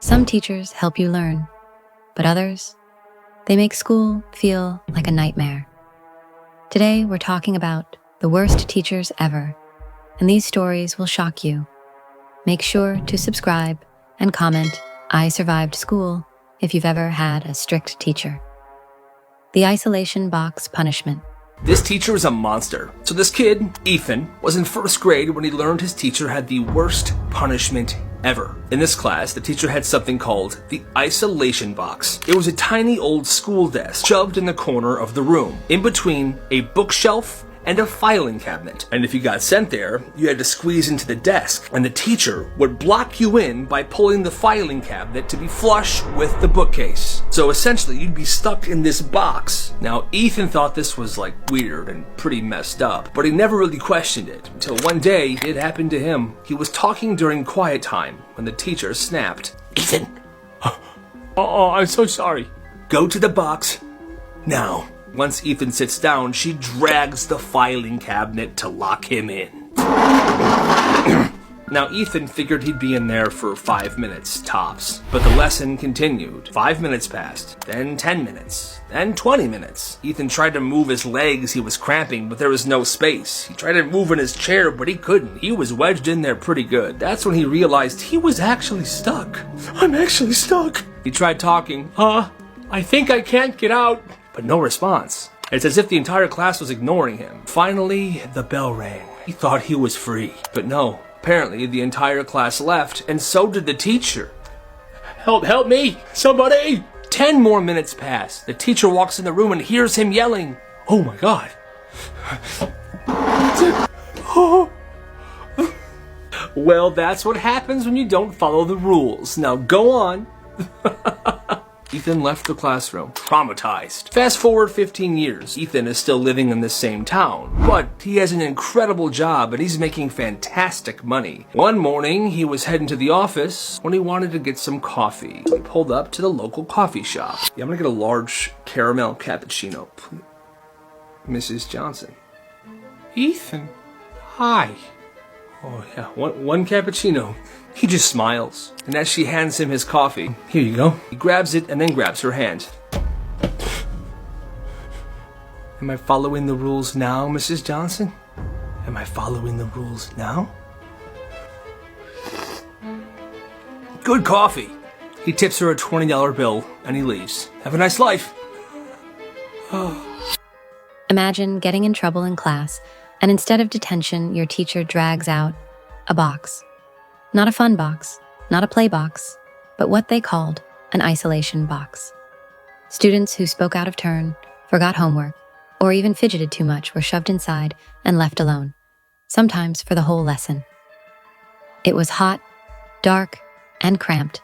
Some teachers help you learn, but others, they make school feel like a nightmare. Today, we're talking about the worst teachers ever, and these stories will shock you. Make sure to subscribe and comment, "I survived school," if you've ever had a strict teacher. The isolation box punishment. This teacher is a monster. So this kid, Ethan, was in first grade when he learned his teacher had the worst punishment ever. In this class, the teacher had something called the isolation box. It was a tiny old school desk shoved in the corner of the room, in between a bookshelf and a filing cabinet. And if you got sent there, you had to squeeze into the desk, and the teacher would block you in by pulling the filing cabinet to be flush with the bookcase. So essentially, you'd be stuck in this box. Now, Ethan thought this was weird and pretty messed up, but he never really questioned it until one day it happened to him. He was talking during quiet time when the teacher snapped, "Ethan, oh, I'm so sorry. Go to the box now." Once Ethan sits down, she drags the filing cabinet to lock him in. Now, Ethan figured he'd be in there for 5 minutes, tops. But the lesson continued. 5 minutes passed, then 10 minutes, then 20 minutes. Ethan tried to move his legs, he was cramping, but there was no space. He tried to move in his chair, but he couldn't. He was wedged in there pretty good. That's when he realized he was actually stuck. "I'm actually stuck." He tried talking. "I think I can't get out." But no response. It's as if the entire class was ignoring him. Finally, the bell rang. He thought he was free. But no, apparently the entire class left, and so did the teacher. Help me, somebody!" 10 more minutes pass. The teacher walks in the room and hears him yelling. Oh my God. Well, that's what happens when you don't follow the rules. Now go on. Ethan left the classroom, traumatized. Fast forward 15 years, Ethan is still living in the same town, but he has an incredible job and he's making fantastic money. One morning, he was heading to the office when he wanted to get some coffee. He pulled up to the local coffee shop. "Yeah, I'm gonna get a large caramel cappuccino, please. Mrs. Johnson." "Ethan, hi." "Oh yeah, one cappuccino." He just smiles, and as she hands him his coffee, "Here you go." He grabs it and then grabs her hand. "Am I following the rules now, Mrs. Johnson? Am I following the rules now?" "Good coffee." He tips her a $20 bill and he leaves. "Have a nice life." Imagine getting in trouble in class, and instead of detention, your teacher drags out a box. Not a fun box, not a play box, but what they called an isolation box. Students who spoke out of turn, forgot homework, or even fidgeted too much were shoved inside and left alone, sometimes for the whole lesson. It was hot, dark, and cramped,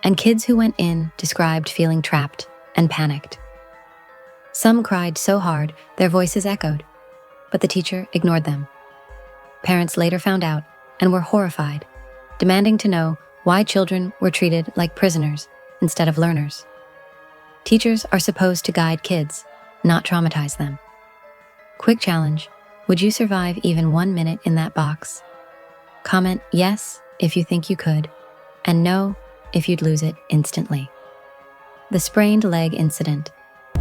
and kids who went in described feeling trapped and panicked. Some cried so hard their voices echoed, but the teacher ignored them. Parents later found out and were horrified, demanding to know why children were treated like prisoners instead of learners. Teachers are supposed to guide kids, not traumatize them. Quick challenge: would you survive even 1 minute in that box? Comment yes if you think you could, and no if you'd lose it instantly. The sprained leg incident.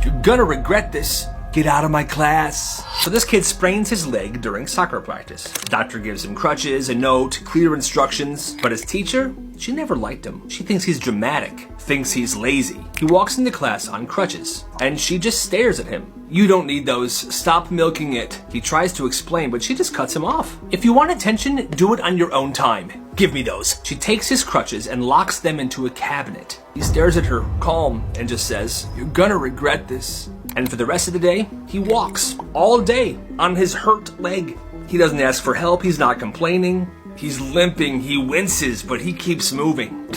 "You're gonna regret this. Get out of my class." So this kid sprains his leg during soccer practice. The doctor gives him crutches, a note, clear instructions, but his teacher, she never liked him. She thinks he's dramatic, thinks he's lazy. He walks into class on crutches, and she just stares at him. "You don't need those. Stop milking it." He tries to explain, but she just cuts him off. "If you want attention, do it on your own time. Give me those." She takes his crutches and locks them into a cabinet. He stares at her, calm, and just says, "You're gonna regret this." And for the rest of the day, he walks all day on his hurt leg. He doesn't ask for help, he's not complaining. He's limping, he winces, but he keeps moving.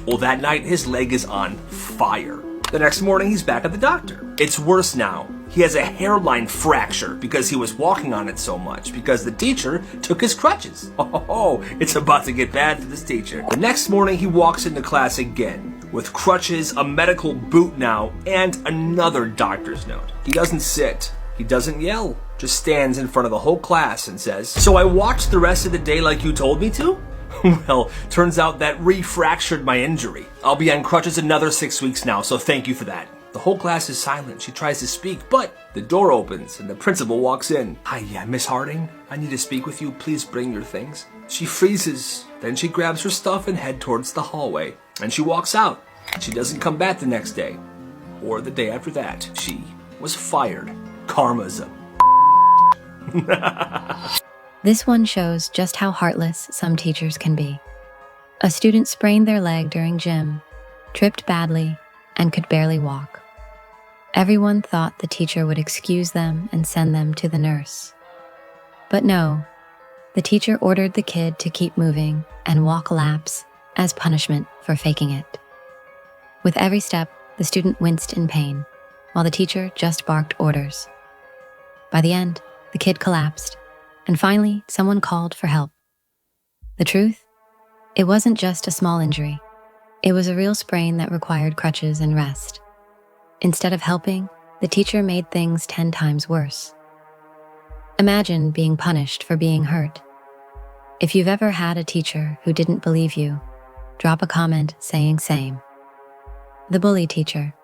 Well, that night, his leg is on fire. The next morning, he's back at the doctor. It's worse now. He has a hairline fracture because he was walking on it so much, because the teacher took his crutches. Oh, it's about to get bad for this teacher. The next morning, he walks into class again, with crutches, a medical boot now, and another doctor's note. He doesn't sit. He doesn't yell. Just stands in front of the whole class and says, "So I watched the rest of the day like you told me to? Well, turns out that refractured my injury. I'll be on crutches another 6 weeks now, so thank you for that. The whole class is silent. She tries to speak, but the door opens and the principal walks in. Hi, Miss Harding. I need to speak with you. Please bring your things. She freezes. Then she grabs her stuff and heads towards the hallway. And she walks out. She doesn't come back the next day. Or the day after that. She was fired. Karma's a This one shows just how heartless some teachers can be. A student sprained their leg during gym, tripped badly, and could barely walk. Everyone thought the teacher would excuse them and send them to the nurse. But no, the teacher ordered the kid to keep moving and walk laps as punishment for faking it. With every step, the student winced in pain, while the teacher just barked orders. By the end, the kid collapsed, and finally, someone called for help. The truth? It wasn't just a small injury. It was a real sprain that required crutches and rest. Instead of helping, the teacher made things 10 times worse. Imagine being punished for being hurt. If you've ever had a teacher who didn't believe you, drop a comment saying same. The bully teacher.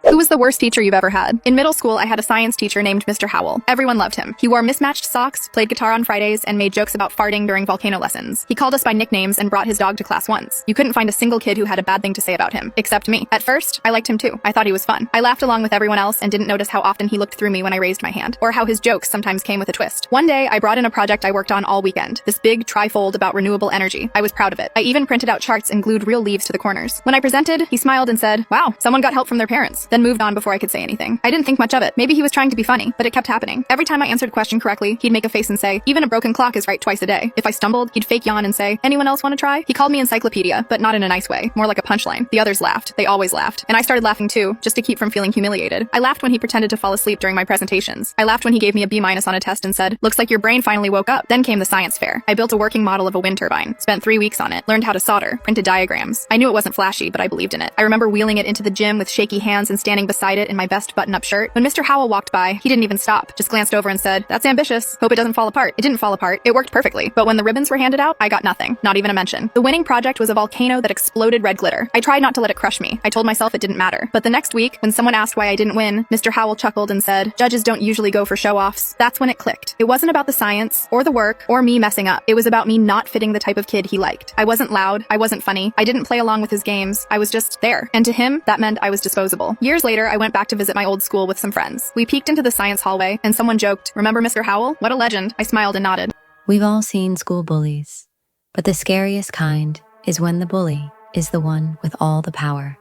Who was the worst teacher you've ever had? In middle school, I had a science teacher named Mr. Howell. Everyone loved him. He wore mismatched socks, played guitar on Fridays, and made jokes about farting during volcano lessons. He called us by nicknames and brought his dog to class once. You couldn't find a single kid who had a bad thing to say about him, except me. At first, I liked him too. I thought he was fun. I laughed along with everyone else and didn't notice how often he looked through me when I raised my hand, or how his jokes sometimes came with a twist. One day, I brought in a project I worked on all weekend, this big trifold about renewable energy. I was proud of it. I even printed out charts and glued real leaves to the corners. When I presented, he smiled and said, "Wow, someone got help from their parents," then moved on before I could say anything. I didn't think much of it. Maybe he was trying to be funny, but it kept happening. Every time I answered a question correctly, he'd make a face and say, "Even a broken clock is right twice a day." If I stumbled, he'd fake yawn and say, "Anyone else want to try?" He called me encyclopedia, but not in a nice way, more like a punchline. The others laughed. They always laughed. And I started laughing too, just to keep from feeling humiliated. I laughed when he pretended to fall asleep during my presentations. I laughed when he gave me a B- on a test and said, "Looks like your brain finally woke up." Then came the science fair. I built a working model of a wind turbine, spent 3 weeks on it, learned how to solder, printed diagrams. I knew it wasn't flashy, but I believed in it. I remember wheeling it into the gym with shaky hands and standing beside it in my best button-up shirt. When Mr. Howell walked by, he didn't even stop, just glanced over and said, "That's ambitious. Hope it doesn't fall apart." It didn't fall apart. It worked perfectly. But when the ribbons were handed out, I got nothing. Not even a mention. The winning project was a volcano that exploded red glitter. I tried not to let it crush me. I told myself it didn't matter. But the next week, when someone asked why I didn't win, Mr. Howell chuckled and said, "Judges don't usually go for show-offs." That's when it clicked. It wasn't about the science, or the work, or me messing up. It was about me not fitting the type of kid he liked. I wasn't loud. I wasn't funny. I didn't play along with his games. I was just there. And to him, that meant I was disposable. Years later, I went back to visit my old school with some friends. We peeked into the science hallway, and someone joked, "Remember Mr. Howell? What a legend." I smiled and nodded. We've all seen school bullies, but the scariest kind is when the bully is the one with all the power.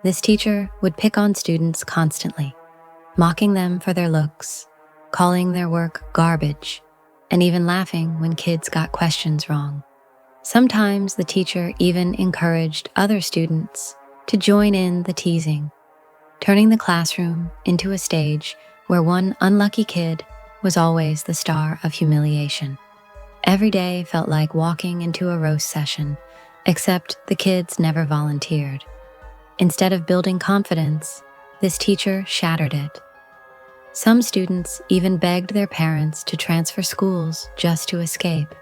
This teacher would pick on students constantly, mocking them for their looks, calling their work garbage, and even laughing when kids got questions wrong. Sometimes the teacher even encouraged other students to join in the teasing, turning the classroom into a stage where one unlucky kid was always the star of humiliation. Every day felt like walking into a roast session, except the kids never volunteered. Instead of building confidence, this teacher shattered it. Some students even begged their parents to transfer schools just to escape.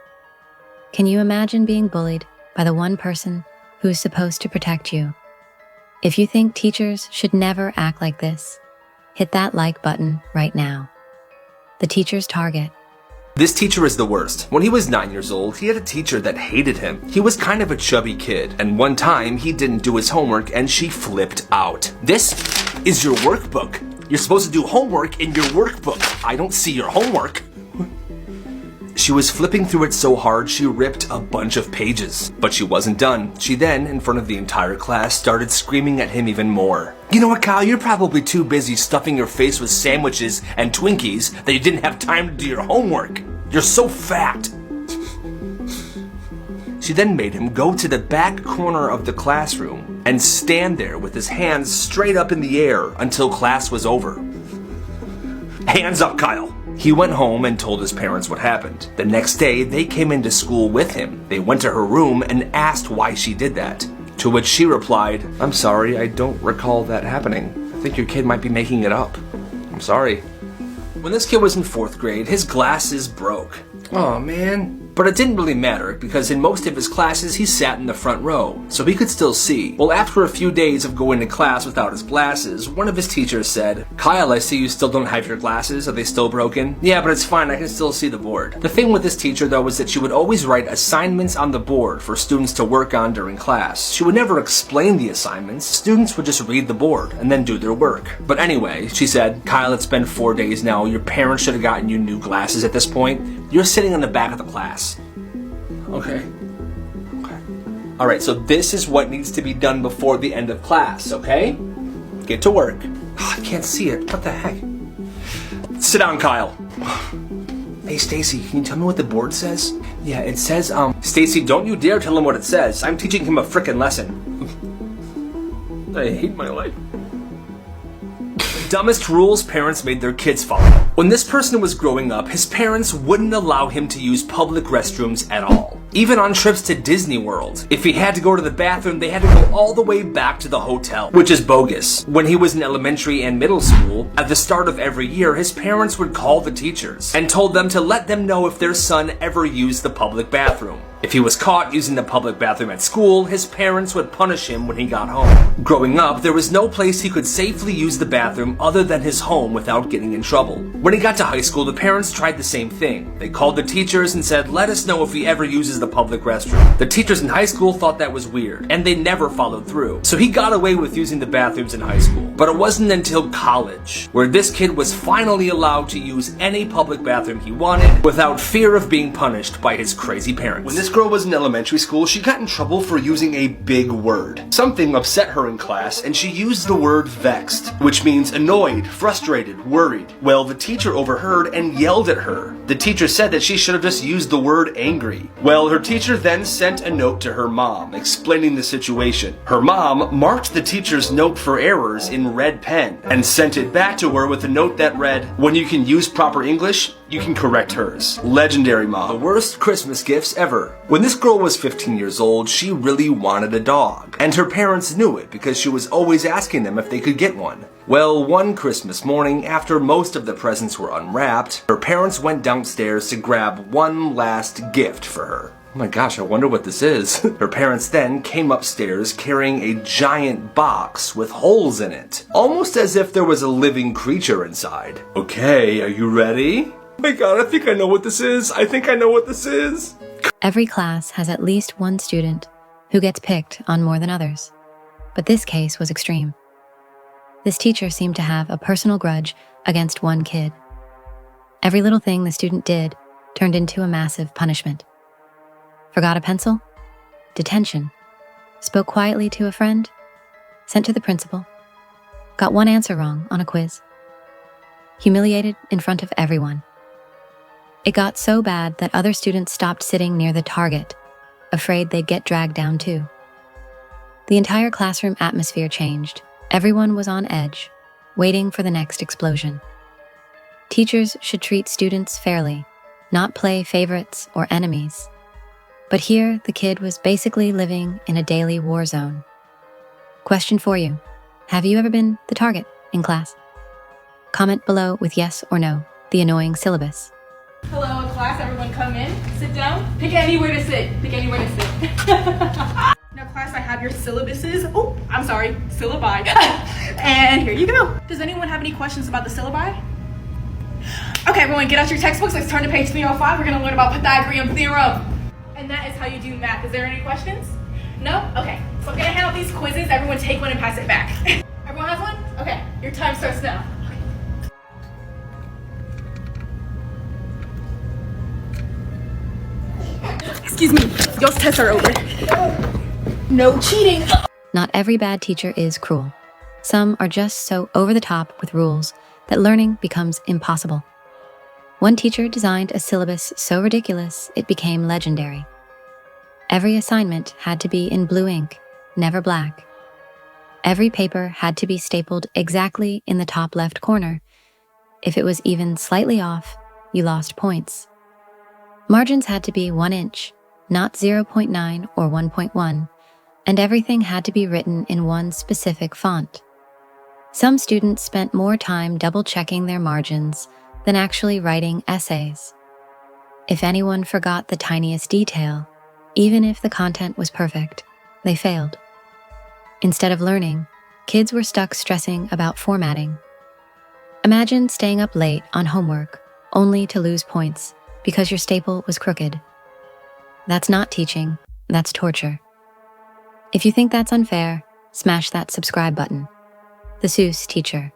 Can you imagine being bullied by the one person who is supposed to protect you? If you think teachers should never act like this, hit that like button right now. The teacher's target. This teacher is the worst. When he was 9 years old, he had a teacher that hated him. He was kind of a chubby kid, and one time he didn't do his homework and she flipped out. "This is your workbook. You're supposed to do homework in your workbook. I don't see your homework." She was flipping through it so hard she ripped a bunch of pages. But she wasn't done. She then, in front of the entire class, started screaming at him even more. "You know what, Kyle? You're probably too busy stuffing your face with sandwiches and Twinkies that you didn't have time to do your homework. You're so fat." She then made him go to the back corner of the classroom and stand there with his hands straight up in the air until class was over. "Hands up, Kyle." He went home and told his parents what happened. The next day, they came into school with him. They went to her room and asked why she did that. To which she replied, "I'm sorry, I don't recall that happening. I think your kid might be making it up. I'm sorry." When this kid was in 4th grade, his glasses broke. "Oh man, But it didn't really matter, because in most of his classes he sat in the front row, so he could still see. Well, after a few days of going to class without his glasses, one of his teachers said, "Kyle, I see you still don't have your glasses. Are they still broken?" "Yeah, but it's fine, I can still see the board." The thing with this teacher, though, was that she would always write assignments on the board for students to work on during class. She would never explain the assignments. Students would just read the board and then do their work. But anyway, she said, "Kyle, it's been 4 days now. Your parents should have gotten you new glasses at this point. You're sitting in the back of the class." Okay. Alright, so this is what needs to be done before the end of class, okay? Get to work. I can't see it. What the heck? Sit down, Kyle. Hey, Stacy, can you tell me what the board says? Yeah, it says, Stacy, don't you dare tell him what it says. I'm teaching him a frickin' lesson. I hate my life. Dumbest rules parents made their kids follow. When this person was growing up, his parents wouldn't allow him to use public restrooms at all. Even on trips to Disney World. If he had to go to the bathroom, they had to go all the way back to the hotel, which is bogus. When he was in elementary and middle school, at the start of every year, his parents would call the teachers and told them to let them know if their son ever used the public bathroom. If he was caught using the public bathroom at school, his parents would punish him when he got home. Growing up, there was no place he could safely use the bathroom other than his home without getting in trouble. When he got to high school, the parents tried the same thing. They called the teachers and said, "Let us know if he ever uses the public restroom." The teachers in high school thought that was weird, and they never followed through. So he got away with using the bathrooms in high school. But it wasn't until college, where this kid was finally allowed to use any public bathroom he wanted without fear of being punished by his crazy parents. When this girl was in elementary school, she got in trouble for using a big word. Something upset her in class, and she used the word vexed, which means annoyed, frustrated, worried. Well, the teacher overheard and yelled at her. The teacher said that she should have just used the word angry. Well, her teacher then sent a note to her mom explaining the situation. Her mom marked the teacher's note for errors in red pen and sent it back to her with a note that read, "When you can use proper English, you can correct hers." Legendary mom. The worst Christmas gifts ever. When this girl was 15 years old, she really wanted a dog. And her parents knew it because she was always asking them if they could get one. Well, one Christmas morning, after most of the presents were unwrapped, her parents went downstairs to grab one last gift for her. Oh my gosh, I wonder what this is. Her parents then came upstairs carrying a giant box with holes in it, almost as if there was a living creature inside. Okay, are you ready? Oh my god, I think I know what this is. I think I know what this is. Every class has at least one student who gets picked on more than others. But this case was extreme. This teacher seemed to have a personal grudge against one kid. Every little thing the student did turned into a massive punishment. Forgot a pencil? Detention. Spoke quietly to a friend? Sent to the principal. Got one answer wrong on a quiz. Humiliated in front of everyone. It got so bad that other students stopped sitting near the target, afraid they'd get dragged down too. The entire classroom atmosphere changed. Everyone was on edge, waiting for the next explosion. Teachers should treat students fairly, not play favorites or enemies. But here, the kid was basically living in a daily war zone. Question for you. Have you ever been the target in class? Comment below with yes or no, the annoying syllabus. Hello, class. Everyone come in. Sit down. Pick anywhere to sit. Pick anywhere to sit. Now, class, I have your syllabuses. Oh, I'm sorry. Syllabi. And here you go. Does anyone have any questions about the syllabi? Okay, everyone, get out your textbooks. Let's turn to page 305. We're going to learn about Pythagorean theorem. And that is how you do math. Is there any questions? No? Okay. So I'm going to hand out these quizzes. Everyone take one and pass it back. Everyone has one? Okay. Your time starts now. Excuse me, those tests are over. No cheating. Not every bad teacher is cruel. Some are just so over the top with rules that learning becomes impossible. One teacher designed a syllabus so ridiculous it became legendary. Every assignment had to be in blue ink, never black. Every paper had to be stapled exactly in the top left corner. If it was even slightly off, you lost points. Margins had to be 1 inch, not 0.9 or 1.1, and everything had to be written in one specific font. Some students spent more time double-checking their margins than actually writing essays. If anyone forgot the tiniest detail, even if the content was perfect, they failed. Instead of learning, kids were stuck stressing about formatting. Imagine staying up late on homework only to lose points because your staple was crooked. That's not teaching, that's torture. If you think that's unfair, smash that subscribe button. The Seuss teacher.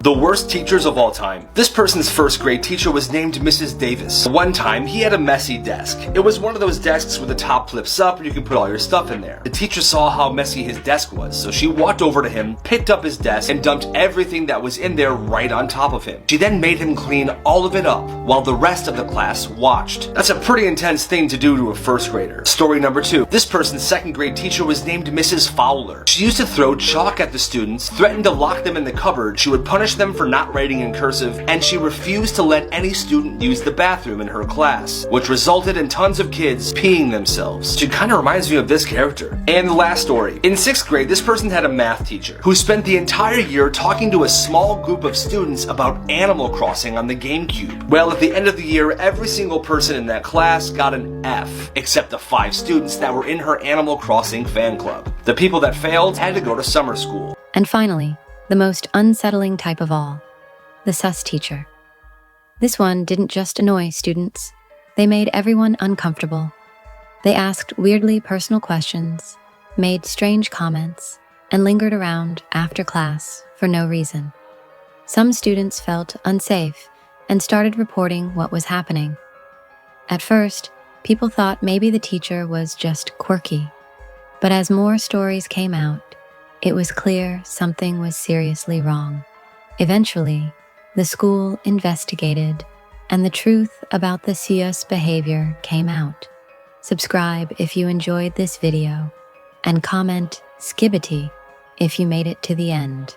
The worst teachers of all time. This person's first grade teacher was named Mrs. Davis. One time, he had a messy desk. It was one of those desks where the top flips up and you can put all your stuff in there. The teacher saw how messy his desk was, so she walked over to him, picked up his desk, and dumped everything that was in there right on top of him. She then made him clean all of it up, while the rest of the class watched. That's a pretty intense thing to do to a first grader. Story number 2. This person's second grade teacher was named Mrs. Fowler. She used to throw chalk at the students, threatened to lock them in the cupboard, she would punish them for not writing in cursive, and she refused to let any student use the bathroom in her class, which resulted in tons of kids peeing themselves. She kind of reminds me of this character. And the last story. In 6th grade, this person had a math teacher who spent the entire year talking to a small group of students about Animal Crossing on the GameCube. Well, at the end of the year, every single person in that class got an F, except the 5 students that were in her Animal Crossing fan club. The people that failed had to go to summer school. And finally, the most unsettling type of all, the sus teacher. This one didn't just annoy students, they made everyone uncomfortable. They asked weirdly personal questions, made strange comments, and lingered around after class for no reason. Some students felt unsafe and started reporting what was happening. At first, people thought maybe the teacher was just quirky, but as more stories came out, it was clear something was seriously wrong. Eventually, the school investigated, and the truth about the sus behavior came out. Subscribe if you enjoyed this video, and comment Skibbity if you made it to the end.